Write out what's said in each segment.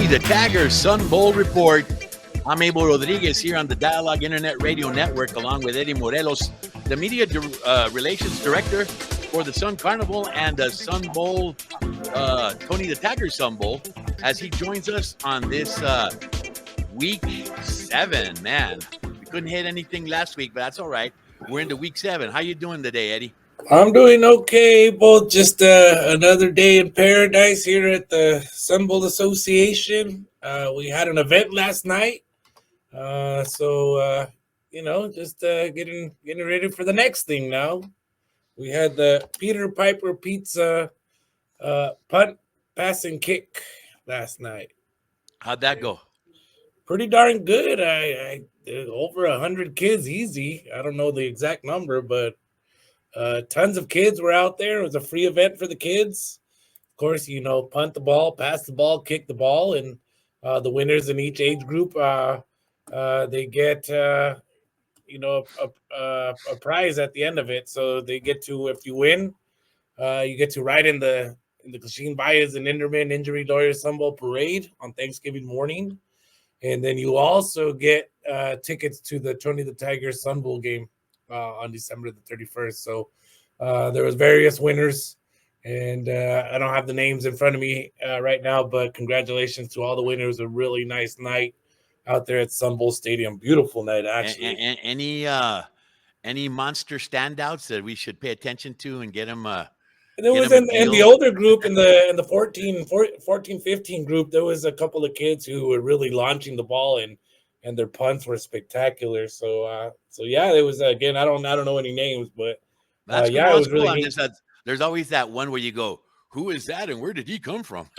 the Tagger Sun Bowl Report. I'm Abel Rodriguez here on the Dialogue Internet Radio Network, along with Eddie Morelos, the Media Relations Director for the Sun Carnival and the Sun Bowl, Tony the Tagger Sun Bowl, as he joins us on this week 7. Man, we couldn't hit anything last week, but that's all right. We're into week 7. How you doing today, Eddie? I'm doing okay, both just another day in paradise here at the Sun Carnival Association. We had an event last night, so just getting ready for the next thing now. We had the Peter Piper Pizza punt, pass, and kick last night. How'd that go? Pretty darn good. I over 100 kids, easy. I don't know the exact number, but tons of kids were out there. It was a free event for the kids. Of course, punt the ball, pass the ball, kick the ball, and the winners in each age group, they get a prize at the end of it. So they get to, if you win, you get to ride in the Kashin Bayas and Inderman Injury Lawyers Sun Bowl Parade on Thanksgiving morning, and then you also get tickets to the Tony the Tiger Sun Bowl game on December the 31st. So there was various winners, and I don't have the names in front of me right now, but congratulations to all the winners. A really nice night out there at Sun Bowl Stadium. Beautiful night, actually. Any monster standouts that we should pay attention to and get them? There was in the older group, in the 14, 15 group, there was a couple of kids who were really launching the ball, and their punts were spectacular. So yeah, it was, again, I don't know any names, but that's yeah, cool. it was really neat. There's always that one where you go, who is that and where did he come from?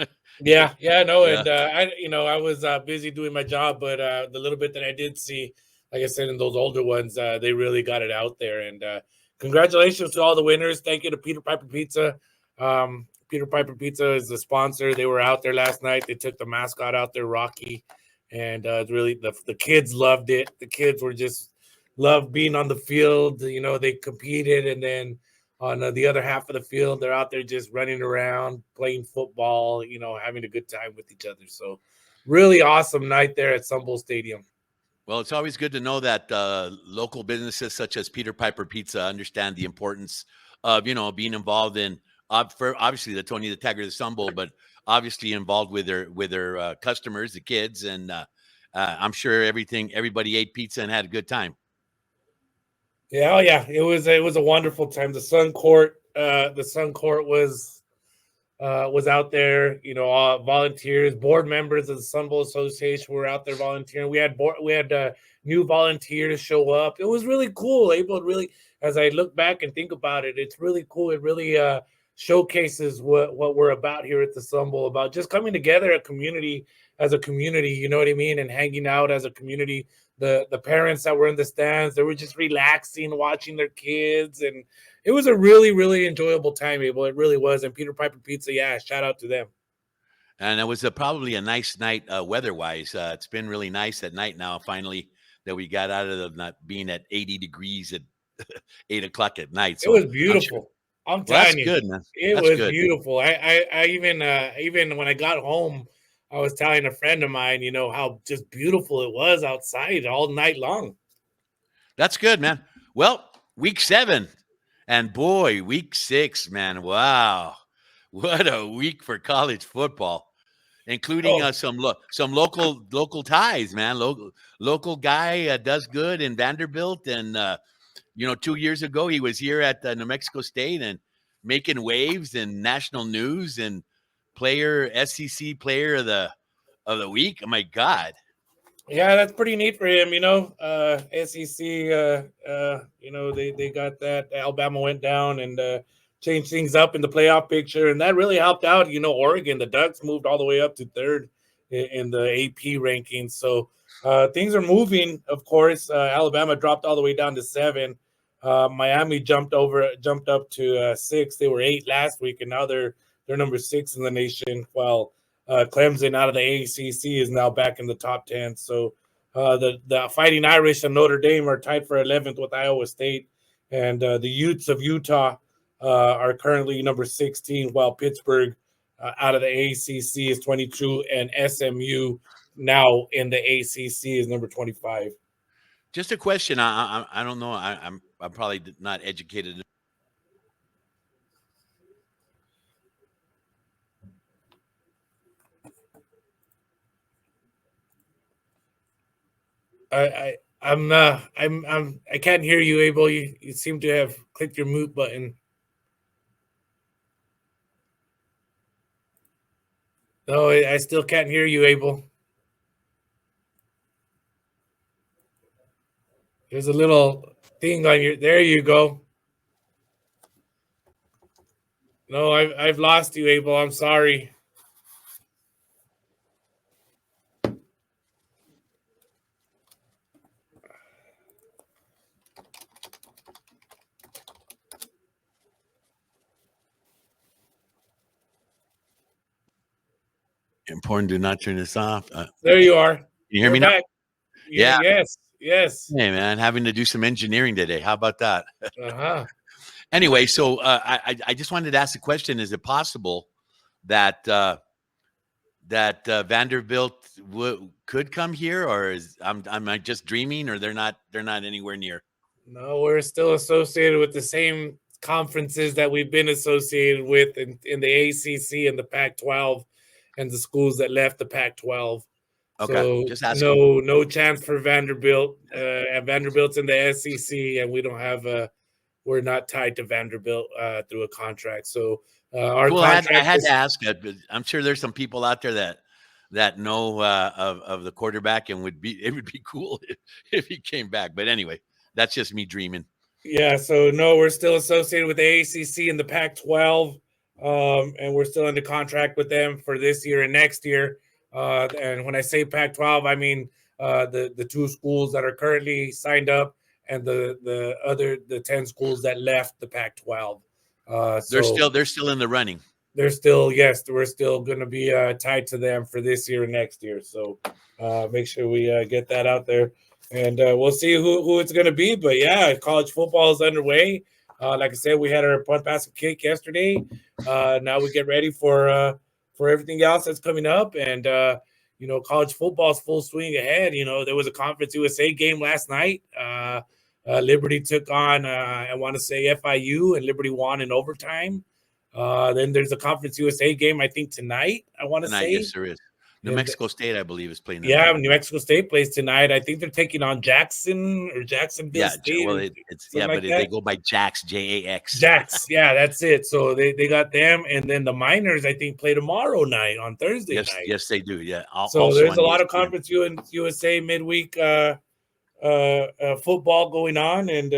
Yeah, no, yeah. And I was busy doing my job, but the little bit that I did see, like I said, in those older ones, they really got it out there. And congratulations to all the winners. Thank you to Peter Piper Pizza. Peter Piper Pizza is the sponsor. They were out there last night. They took the mascot out there, Rocky. And really, the kids loved it. The kids were just loved being on the field. They competed, and then on the other half of the field, they're out there just running around, playing football, having a good time with each other. So really awesome night there at Sun Bowl Stadium. Well, it's always good to know that local businesses such as Peter Piper Pizza understand the importance of, being involved in, for obviously the Tony the Tiger, the Sun Bowl, but obviously involved with their customers, the kids, and I'm sure everybody ate pizza and had a good time. Yeah, it was a wonderful time. The Sun Court was out there. Volunteers, board members of the Sun Bowl Association were out there volunteering. We had new volunteers show up. It was really cool. Really, as I look back and think about it, it's really cool. It really showcases what we're about here at the Sun Bowl, about just coming together as a community, you know what I mean, and hanging out as a community. The parents that were in the stands, they were just relaxing, watching their kids, and it was a really, really enjoyable time, Abel. It really was. And Peter Piper Pizza, yeah, shout out to them. And it was probably a nice night weather-wise. It's been really nice at night now, finally, that we got out of not being at 80 degrees at 8 o'clock at night. So it was beautiful. I'm telling you, good, man. It was beautiful. I even when I got home, I was telling a friend of mine, how just beautiful it was outside all night long. That's good, man. Well, week 7, and boy, week 6, man. Wow, what a week for college football, including some local ties, man. Local guy does good in Vanderbilt, and 2 years ago he was here at New Mexico State and making waves in national news and SEC player of the week. Oh my God. Yeah, that's pretty neat for him. SEC, they got that. Alabama went down and changed things up in the playoff picture, and that really helped out. Oregon, the Ducks moved all the way up to 3rd in the AP rankings. So things are moving, of course. Alabama dropped all the way down to 7. Miami jumped up to 6. They were 8 last week, and now they're number 6 in the nation, while Clemson out of the ACC is now back in the top 10. So the Fighting Irish and Notre Dame are tied for 11th with Iowa State, and the Utes of Utah are currently number 16, while Pittsburgh out of the ACC is 22, and SMU now in the ACC is number 25. Just a question. I don't know. I'm probably not educated. I can't hear you, Abel. You seem to have clicked your mute button. No, I still can't hear you, Abel. There's a little thing on your. There you go. No, I've lost you, Abel. I'm sorry. Important. Do not turn this off. There you are. You hear me now? Yeah. Yes. Hey, man, having to do some engineering today. How about that? Uh-huh. Anyway, so I just wanted to ask the question: is it possible that Vanderbilt could come here, or am I just dreaming, or they're not anywhere near? No, we're still associated with the same conferences that we've been associated with in the ACC and the Pac-12, and the schools that left the Pac-12. Okay, so just asking. No chance for Vanderbilt. And Vanderbilt's in the SEC, and we don't have we're not tied to Vanderbilt through a contract. So our contract. I had to ask that, but I'm sure there's some people out there that know of the quarterback, and it would be cool if he came back. But anyway, that's just me dreaming. Yeah, so no, we're still associated with the ACC and the Pac-12, and we're still under contract with them for this year and next year. And when I say Pac-12, I mean the two schools that are currently signed up, and the 10 schools that left the Pac-12. They're still in the running. We're still going to be tied to them for this year and next year. So make sure we get that out there, and we'll see who it's going to be. But yeah, college football is underway. Like I said, we had our punt, pass, and kick yesterday. Now we get ready for everything else that's coming up, and college football is full swing ahead. There was a Conference USA game last night. Liberty took on I want to say FIU, and Liberty won in overtime. Then there's a Conference USA game, I think, tonight. I want to say. Yes, there is. New Mexico State, I believe, is playing. Yeah, New Mexico State plays tonight. I think they're taking on Jackson or Jacksonville State. Well, they go by Jax, Jax. Jax, yeah, that's it. So they got them, and then the Miners, I think, play tomorrow night on Thursday night. Yes, they do. Yeah. So there's a lot of Conference USA midweek football going on, and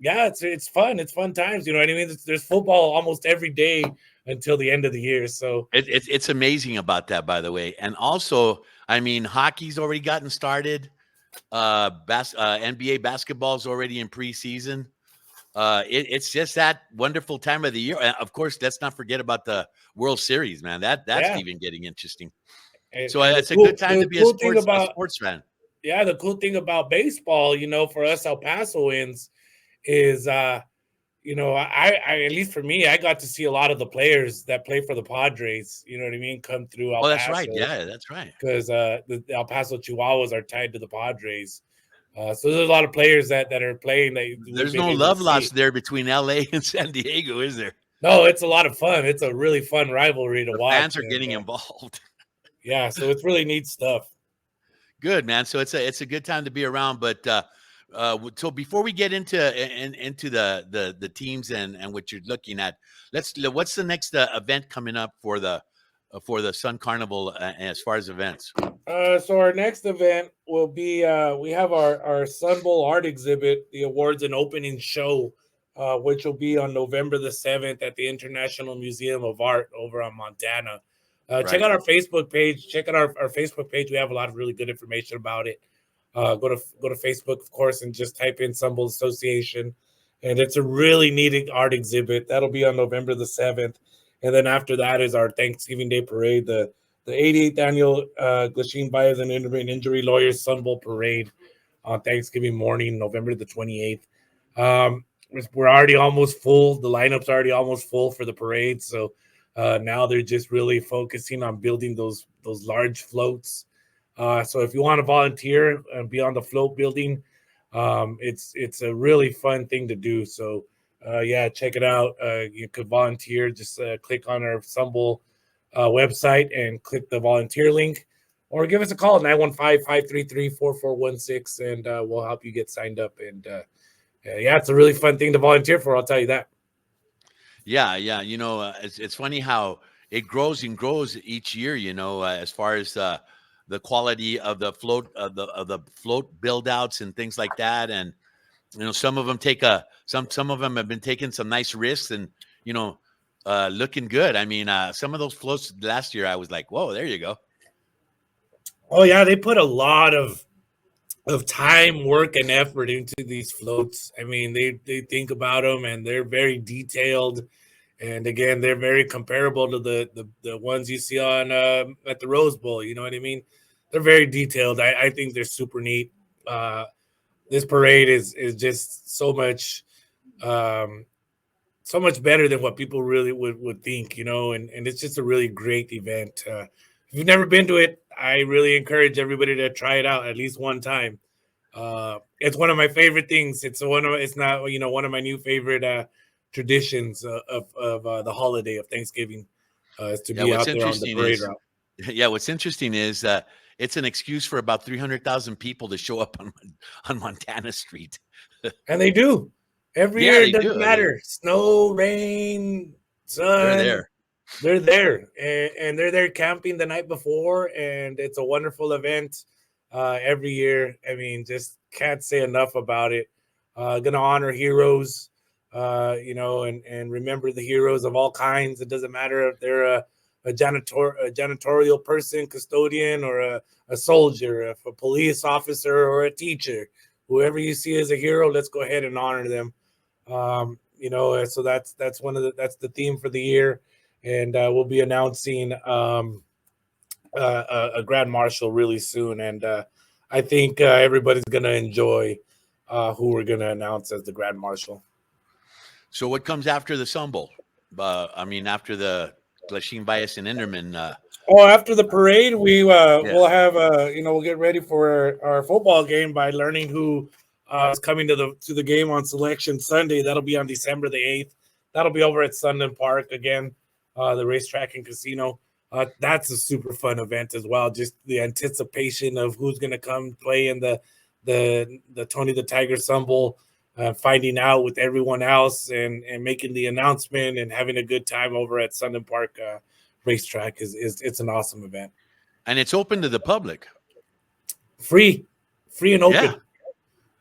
yeah, it's fun. It's fun times. You know what I mean? There's football almost every day until the end of the year. So it's amazing about that, by the way. And also, I mean, hockey's already gotten started. NBA basketball's already in preseason. It's just that wonderful time of the year. And of course, let's not forget about the World Series, man. That's even getting interesting. So it's a good time to be a sports fan. Yeah, the cool thing about baseball, for us El Pasoans is I at least for me, I got to see a lot of the players that play for the Padres, you know what I mean, come through El Paso. That's right. Yeah, that's right. Because the El Paso Chihuahuas are tied to the Padres. So there's a lot of players that are playing. There's no love lost there between LA and San Diego, is there? No, it's a lot of fun. It's a really fun rivalry to watch. Fans are getting involved. Yeah, so it's really neat stuff. Good, man. So it's a good time to be around. But so before we get into the teams and what you're looking at, what's the next event coming up for the Sun Carnival as far as events? So our next event will be we have our Sun Bowl art exhibit, the awards and opening show, which will be on November the 7th at the International Museum of Art over on Montana. Right. Check out our Facebook page. Check out our Facebook page. We have a lot of really good information about it. Go to Facebook, of course, and just type in Sun Bowl Association. And it's a really neat art exhibit. That'll be on November the 7th. And then after that is our Thanksgiving Day Parade, the 88th annual Glasheen Buyers and Injury Lawyers Sun Bowl Parade on Thanksgiving morning, November the 28th. We're already almost full. The lineup's already almost full for the parade. So Now they're just really focusing on building those large floats. So if you want to volunteer and be on the float building, it's a really fun thing to do. So yeah, check it out. You could volunteer. Just click on our Stumble website and click the volunteer link, or give us a call 915-533-4416, and we'll help you get signed up. And yeah, it's a really fun thing to volunteer for. I'll tell you that. Yeah, yeah. It's funny how it grows and grows each year. As far as the quality of the float build outs and things like that, and some of them some of them have been taking some nice risks and looking good. I mean, some of those floats last year, I was like, whoa, there you go. Oh yeah, they put a lot of time, work, and effort into these floats. I mean, they think about them, and they're very detailed. And again, they're very comparable to the ones you see on at the Rose Bowl. You know what I mean? They're very detailed. I think they're super neat. This parade is just so much better than what people really would think, and it's just a really great event. If you've never been to it, I really encourage everybody to try it out at least one time. It's one of my favorite things. It's not one of my new favorite traditions of the holiday of Thanksgiving, is to be out there on the parade route. Yeah, what's interesting is it's an excuse for about 300,000 people to show up on Montana Street. And they do. Every year, it doesn't matter. Snow, rain, sun. They're there. And they're there camping the night before, and it's a wonderful event every year. I mean, just can't say enough about it. Gonna honor heroes, and remember the heroes of all kinds. It doesn't matter if they're a janitorial person, custodian, or a soldier, if a police officer or a teacher. Whoever you see as a hero, let's go ahead and honor them. So that's the theme for the year, and we'll be announcing a grand marshal really soon, and I think everybody's gonna enjoy who we're gonna announce as the grand marshal. So what comes after the Sun Bowl? After the Lachine, Bias, and Inderman. After the parade, we'll have we'll get ready for our football game by learning who is coming to the game on Selection Sunday. That'll be on December the 8th. That'll be over at Sundin Park again, the racetrack and casino. That's a super fun event as well. Just the anticipation of who's going to come play in the Tony the Tiger Sun Bowl, finding out with everyone else and making the announcement and having a good time over at Sundin Park racetrack it's an awesome event. And it's open to the public. Free and open.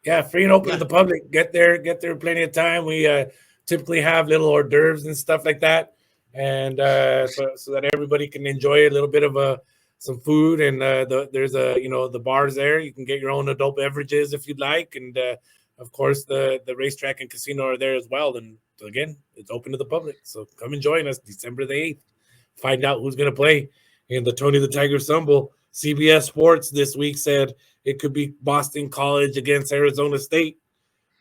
Yeah, free and open to the public. Get there plenty of time. We typically have little hors d'oeuvres and stuff like that, and so that everybody can enjoy a little bit of some food. And there's the bars there. You can get your own adult beverages if you'd like, and of course the racetrack and casino are there as well. And so again, it's open to the public. So come and join us December the 8th. Find out who's going to play in the Tony the Tiger Sun Bowl. CBS Sports this week said it could be Boston College against Arizona State.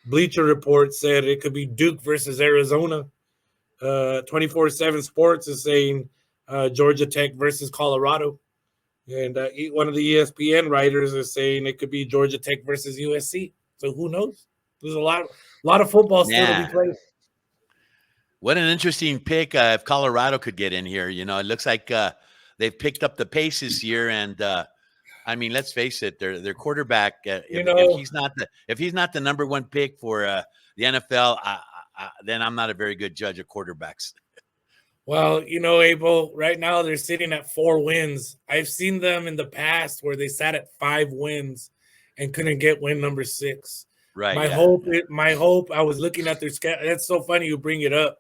Bleacher Report said it could be Duke versus Arizona. 24/7 Sports is saying Georgia Tech versus Colorado. And one of the ESPN writers is saying it could be Georgia Tech versus USC. So who knows? There's a lot of football still to be played. What an interesting pick if Colorado could get in here. It looks like they've picked up the pace this year, and let's face it, their quarterback. If he's not the number one pick for the NFL, then I'm not a very good judge of quarterbacks. Well, Abel, right now they're sitting at 4 wins. I've seen them in the past where they sat at 5 wins and couldn't get win number 6. Right. My hope. I was looking at their schedule. That's so funny you bring it up.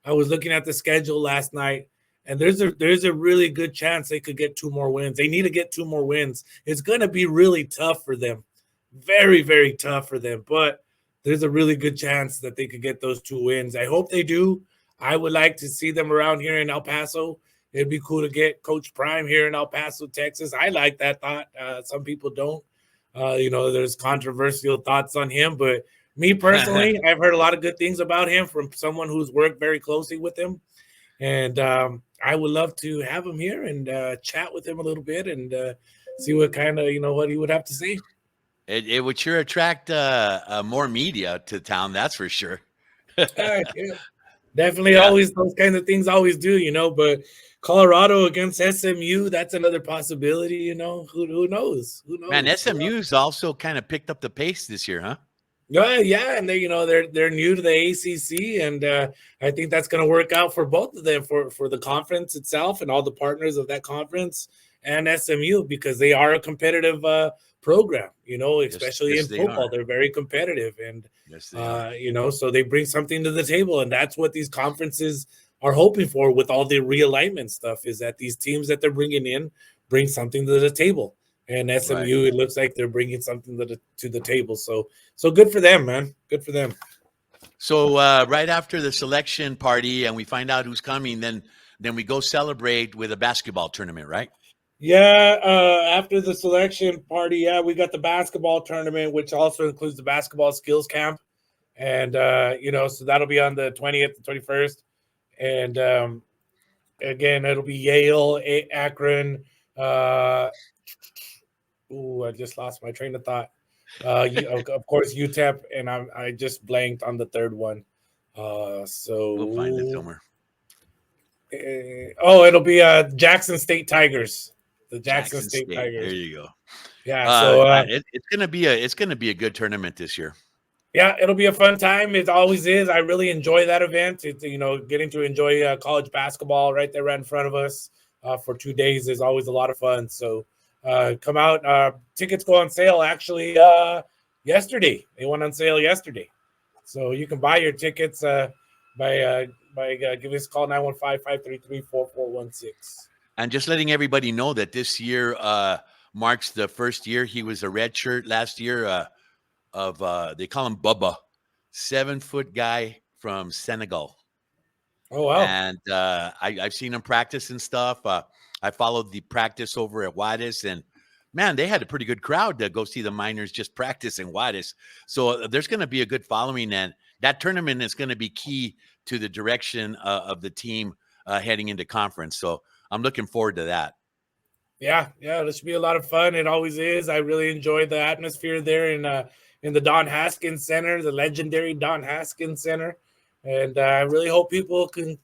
I was looking at the schedule last night, and there's a really good chance they could get 2 more wins. They need to get 2 more wins. It's going to be really tough for them, very, very tough for them. But there's a really good chance that they could get those 2 wins. I hope they do. I would like to see them around here in El Paso. It'd be cool to get Coach Prime here in El Paso, Texas. I like that thought. Some people don't. There's controversial thoughts on him, but me personally, I've heard a lot of good things about him from someone who's worked very closely with him. And I would love to have him here and chat with him a little bit and see what kind of what he would have to say. It would sure attract more media to town, that's for sure. Yeah, definitely, Yeah. always those kinds of things always do, But Colorado against SMU, that's another possibility. Who knows? Who Man, knows? SMU's also kind of picked up the pace this year, huh? Yeah, and they're new to the ACC, and I think that's going to work out for both of them for the conference itself and all the partners of that conference and SMU because they are a competitive program. Yes, Especially yes, in they football, are. they're very competitive, and Yes, they are. so they bring something to the table, and that's what these conferences are hoping for with all the realignment stuff. Is that these teams that they're bringing in bring something to the table. And Right. SMU, it looks like they're bringing something to the table. So good for them, man. Good for them. So right after the selection party and we find out who's coming, then we go celebrate with a basketball tournament, right? Yeah, after the selection party, yeah, we got the basketball tournament, which also includes the basketball skills camp. And so that'll be on the 20th and 21st. And again, it'll be Yale, Akron. I just lost my train of thought. Of course, UTEP, and I just blanked on the third one. We'll find it So somewhere. it'll be Jackson State Tigers, the Jackson Jackson State State. There Tigers. you go. Yeah, so Man, it's gonna be a good tournament this year. yeah, it'll be a fun time. It always is. I really enjoy that event. It's getting to enjoy college basketball right there right in front of us for 2 days is always a lot of fun. So come out. Tickets go on sale actually yesterday. They went on sale yesterday, so you can buy your tickets by giving us a call 915-533-4416. And just letting everybody know that this year marks the first year he was a red shirt last year of they call him Bubba, 7-foot guy from Senegal. Oh wow! And I've seen him practice and stuff. I followed the practice over at Juarez, and man, they had a pretty good crowd to go see the Miners just practice in Juarez. So there's going to be a good following, and that tournament is going to be key to the direction of the team heading into conference. So I'm looking forward to that. Yeah, this should be a lot of fun. It always is. I really enjoyed the atmosphere there in the Don Haskins Center, the legendary Don Haskins Center, and I really hope people can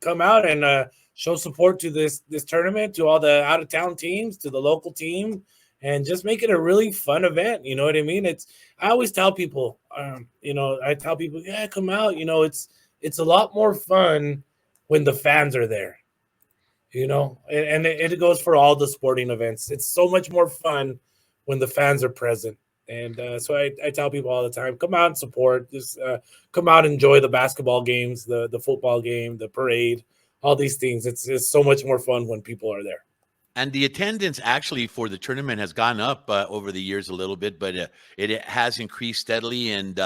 come out and show support to this tournament, to all the out of town teams, to the local team, and just make it a really fun event. You know what I mean? I always tell people, yeah, come out. It's a lot more fun when the fans are there. And it goes for all the sporting events. It's so much more fun when the fans are present. And so I tell people all the time, come out and support. Just come out and enjoy the basketball games, the football game, the parade, all these things. It's so much more fun when people are there. And the attendance actually for the tournament has gone up over the years a little bit, but it has increased steadily. And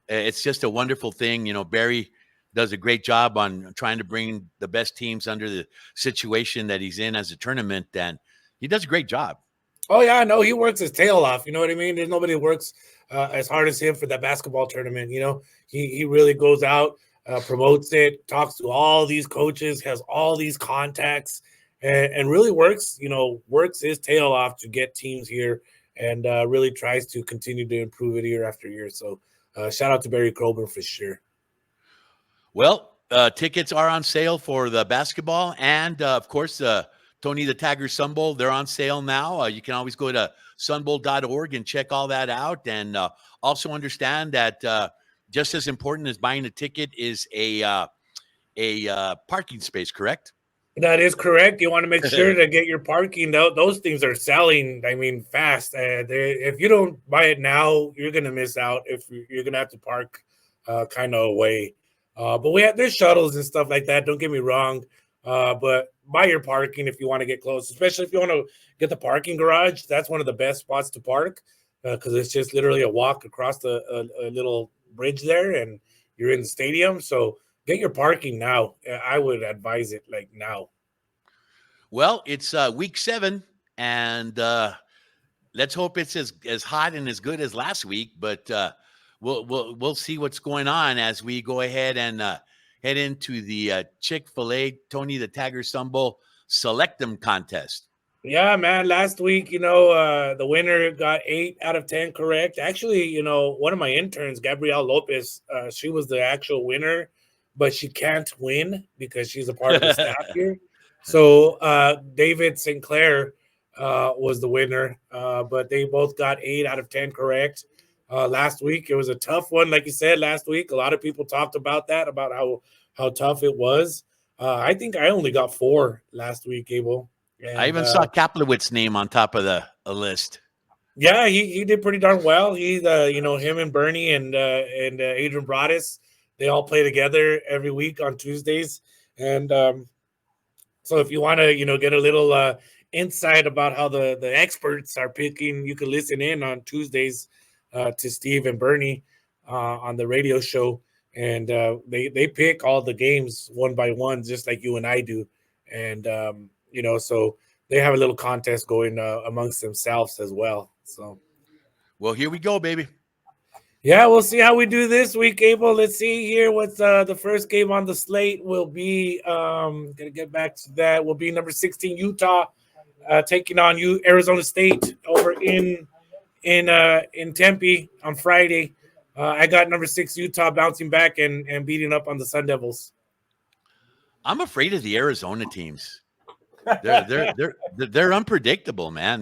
it's just a wonderful thing. Barry does a great job on trying to bring the best teams under the situation that he's in as a tournament, and he does a great job. Oh yeah, no, he works his tail off. You know what I mean? There's nobody who works as hard as him for that basketball tournament. He really goes out, promotes it, talks to all these coaches, has all these contacts, and really works his tail off to get teams here, and really tries to continue to improve it year after year. So shout out to Barry Krober for sure. Well, tickets are on sale for the basketball, and of course, Tony the Tiger Sun Bowl. They're on sale now. You can always go to sunbowl.org and check all that out, and also understand that just as important as buying a ticket is a parking space. Correct? That is correct. You want to make sure to get your parking. Those things are selling, fast. If you don't buy it now, you're going to miss out. If you're going to have to park kind of away. But there's shuttles and stuff like that. Don't get me wrong. But buy your parking if you want to get close, especially if you want to get the parking garage. That's one of the best spots to park because it's just literally a walk across a little bridge there, and you're in the stadium. So get your parking now. I would advise it like now. Well, it's week 7, and let's hope it's as hot and as good as last week. But we'll see what's going on as we go ahead and head into the Chick-fil-A Tony the Tagger Stumble Selectum contest. Yeah, man. Last week, the winner got 8 out of 10 correct. Actually, one of my interns, Gabrielle Lopez, she was the actual winner, but she can't win because she's a part of the staff here. So David Sinclair was the winner, but they both got 8 out of 10 correct. Last week, it was a tough one. Like you said, last week, a lot of people talked about that, about how tough it was. I think I only got 4 last week, Abel. And, I even saw Kaplowitz's name on top of the list. Yeah, he did pretty darn well. He's him and Bernie and Adrian Broadus, they all play together every week on Tuesdays. And so if you want to get a little insight about how the experts are picking, you can listen in on Tuesdays to Steve and Bernie on the radio show, and they pick all the games one by one, just like you and I do. And so they have a little contest going amongst themselves as well. So, well, here we go, baby. Yeah, we'll see how we do this week, Abel. Let's see here what the first game on the slate will be. Gonna get back to that. Will be number 16 Utah taking on Arizona State over in Tempe on Friday. I got number 6 Utah bouncing back and beating up on the Sun Devils. I'm afraid of the Arizona teams. They're unpredictable, man.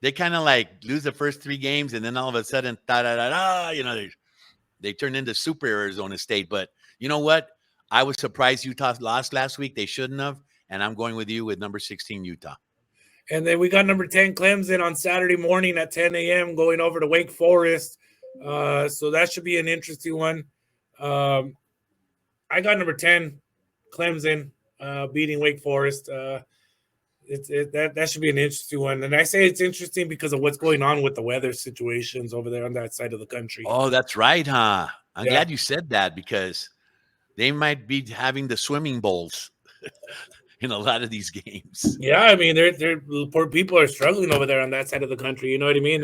They kind of like lose the first 3 games, and then all of a sudden, they turn into super Arizona State. But you know what? I was surprised Utah lost last week. They shouldn't have, and I'm going with you with number 16 Utah. And then we got number 10 Clemson on Saturday morning at 10 a.m. going over to Wake Forest. So that should be an interesting one. I got number 10 Clemson beating Wake Forest. That should be an interesting one. And I say it's interesting because of what's going on with the weather situations over there on that side of the country. Oh, that's right, huh? I'm glad you said that, because they might be having the swimming bowls in a lot of these games. Yeah, I mean, they're poor people are struggling over there on that side of the country. You know what I mean?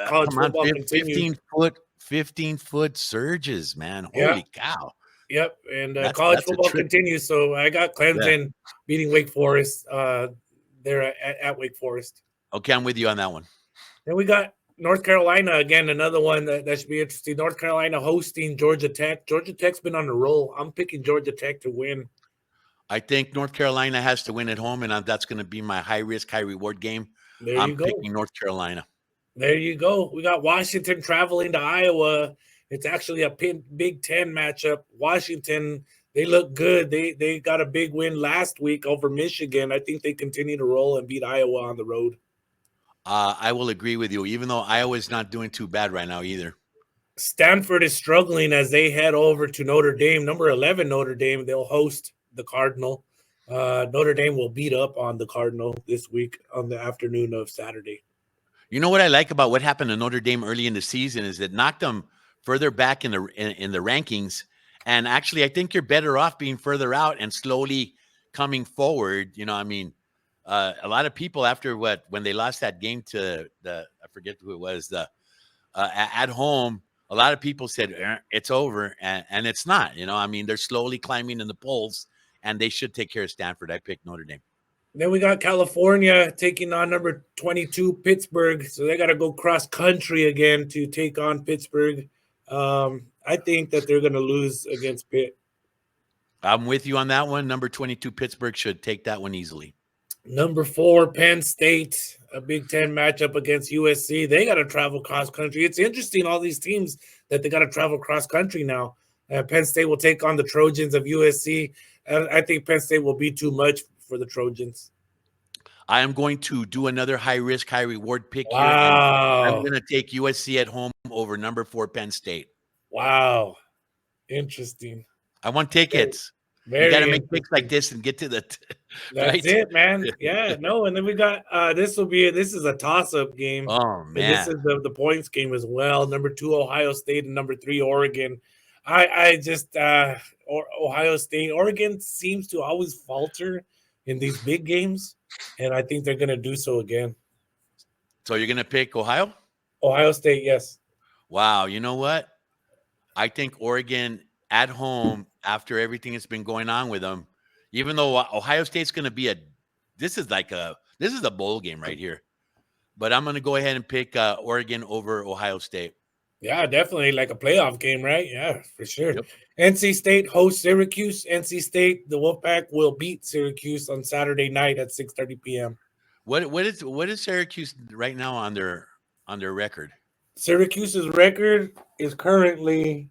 College football continues. 15-foot surges, man. Holy cow. Yep, and college football continues. So I got Clemson beating Wake Forest there at Wake Forest. Okay, I'm with you on that one. Then we got North Carolina, again, another one that should be interesting. North Carolina hosting Georgia Tech. Georgia Tech's been on a roll. I'm picking Georgia Tech to win. I think North Carolina has to win at home, and that's going to be my high-risk, high-reward game. I'm picking North Carolina. There you go. We got Washington traveling to Iowa. It's actually a Big Ten matchup. Washington, they look good. They got a big win last week over Michigan. I think they continue to roll and beat Iowa on the road. I will agree with you, even though Iowa's not doing too bad right now either. Stanford is struggling as they head over to Notre Dame. Number 11 Notre Dame, they'll host the Cardinal. Notre Dame will beat up on the Cardinal this week on the afternoon of Saturday. You know what I like about what happened to Notre Dame early in the season is it knocked them further back in the rankings. And actually, I think you're better off being further out and slowly coming forward. A lot of people when they lost that game to I forget who it was, at home, a lot of people said it's over, and it's not. They're slowly climbing in the polls, and they should take care of Stanford. I picked Notre Dame. Then we got California taking on number 22 Pittsburgh, so they got to go cross country again to take on Pittsburgh. I think that they're going to lose against Pitt. I'm with you on that one. Number 22 Pittsburgh should take that one easily. Number 4 Penn State, a Big Ten matchup against USC. They got to travel cross country. It's interesting, all these teams that they got to travel cross country now. Penn State will take on the Trojans of USC. I think Penn State will be too much for the Trojans. I am going to do another high-risk, high-reward pick here. Wow. And I'm going to take USC at home over number 4 Penn State. Wow. Interesting. I want tickets. You got to make picks like this and get to the That's it, man. Yeah, no. And then we got this is a toss-up game. Oh, man. And this is the points game as well. Number 2 Ohio State and number 3 Oregon. I just Ohio State, Oregon seems to always falter in these big games, and I think they're going to do so again. So you're going to pick Ohio State, yes. Wow, you know what? I think Oregon at home after everything that's been going on with them. Even though Ohio State's going to be this is a bowl game right here. But I'm going to go ahead and pick Oregon over Ohio State. Yeah, definitely like a playoff game, right? Yeah, for sure. Yep. NC State hosts Syracuse. NC State, the Wolfpack will beat Syracuse on Saturday night at 6:30 p.m. What is Syracuse right now on their record? Syracuse's record is currently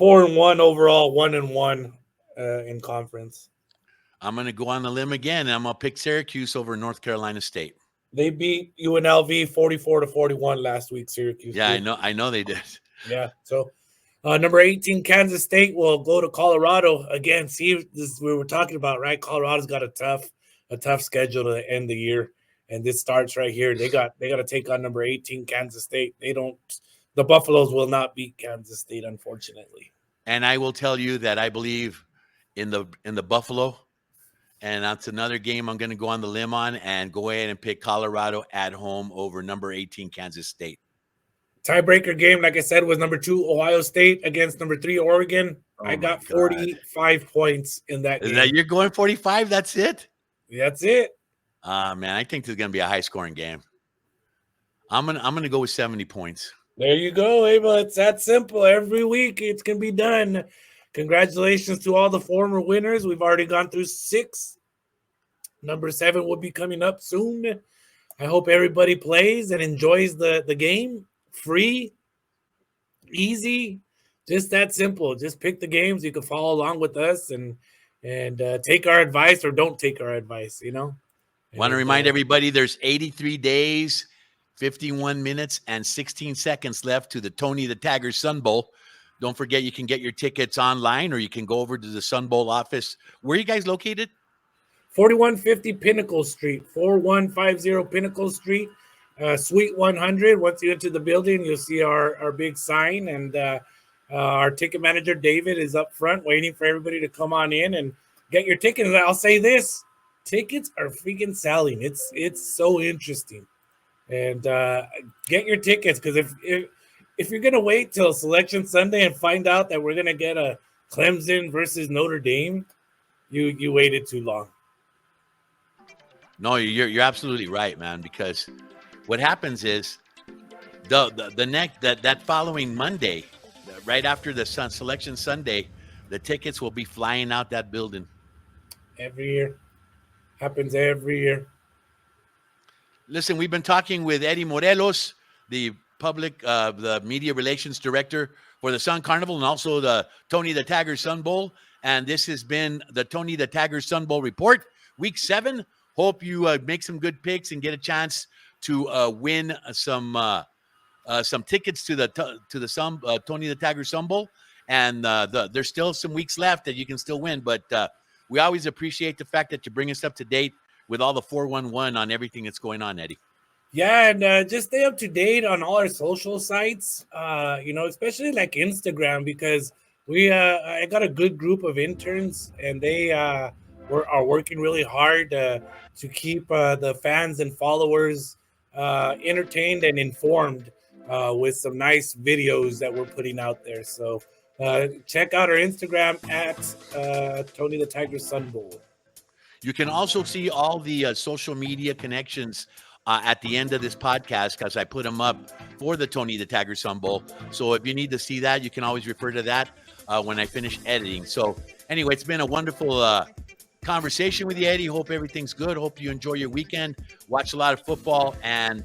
4-1 overall, 1-1 in conference. I'm going to go on the limb again, and I'm going to pick Syracuse over North Carolina State. They beat UNLV 44-41 last week, Syracuse. Yeah, I know they did. Yeah, so number 18, Kansas State will go to Colorado. Again, see, this we were talking about, right? Colorado's got a tough schedule to end the year, and this starts right here. They got to take on number 18, Kansas State. The Buffaloes will not beat Kansas State, unfortunately. And I will tell you that I believe in the Buffalo. And that's another game I'm going to go on the limb on and go ahead and pick Colorado at home over number 18, Kansas State. Tiebreaker game, like I said, was number 2, Ohio State against number 3, Oregon. I got 45 points in that game. You're going 45? That's it? That's it. Man, I think this is going to be a high-scoring game. I'm gonna go with 70 points. There you go, Abel. It's that simple. Every week it's going to be done. Congratulations to all the former winners. We've already gone through 6. Number 7 will be coming up soon. I hope everybody plays and enjoys the game. Free, easy, just that simple. Just pick the games. You can follow along with us and take our advice or don't take our advice, you know. Want to remind everybody there's 83 days, 51 minutes, and 16 seconds left to the Tony the Tagger Sun Bowl. Don't forget, you can get your tickets online or you can go over to the Sun Bowl office. Where are you guys located? 4150 Pinnacle Street, 4150 Pinnacle Street, Suite 100. Once you enter the building, you'll see our big sign. And our ticket manager, David, is up front waiting for everybody to come on in and get your tickets. And I'll say this, tickets are freaking selling. It's so interesting. And get your tickets, because if you're going to wait till Selection Sunday and find out that we're going to get a Clemson versus Notre Dame, you waited too long. No, you're absolutely right, man, because what happens is that following Monday, right after the Selection Sunday, the tickets will be flying out that building. Every year. Happens every year. Listen, we've been talking with Eddie Morelos, the the media relations director for the Sun Carnival and also the Tony the Tagger Sun Bowl. And this has been the Tony the Tagger Sun Bowl report, week 7. Hope you make some good picks and get a chance to win some tickets to the Tony the Tagger Sun Bowl. And there's still some weeks left that you can still win. But we always appreciate the fact that you bring us up to date with all the 411 on everything that's going on, Eddie. Yeah, and just stay up to date on all our social sites, especially like Instagram, because I got a good group of interns, and they are working really hard to keep the fans and followers entertained and informed with some nice videos that we're putting out there. So check out our Instagram at Tony the Tagger Sun Bowl. You can also see all the social media connections at the end of this podcast, because I put them up for the Tony the Tagger Sun Bowl. So if you need to see that, you can always refer to that when I finish editing. So anyway, it's been a wonderful conversation with you, Eddie. Hope everything's good. Hope you enjoy your weekend. Watch a lot of football, and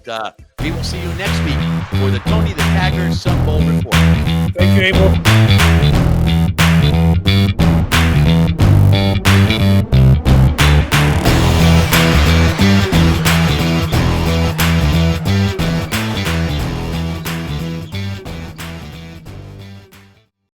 we will see you next week for the Tony the Tagger Sun Bowl report. Thank you, Abel.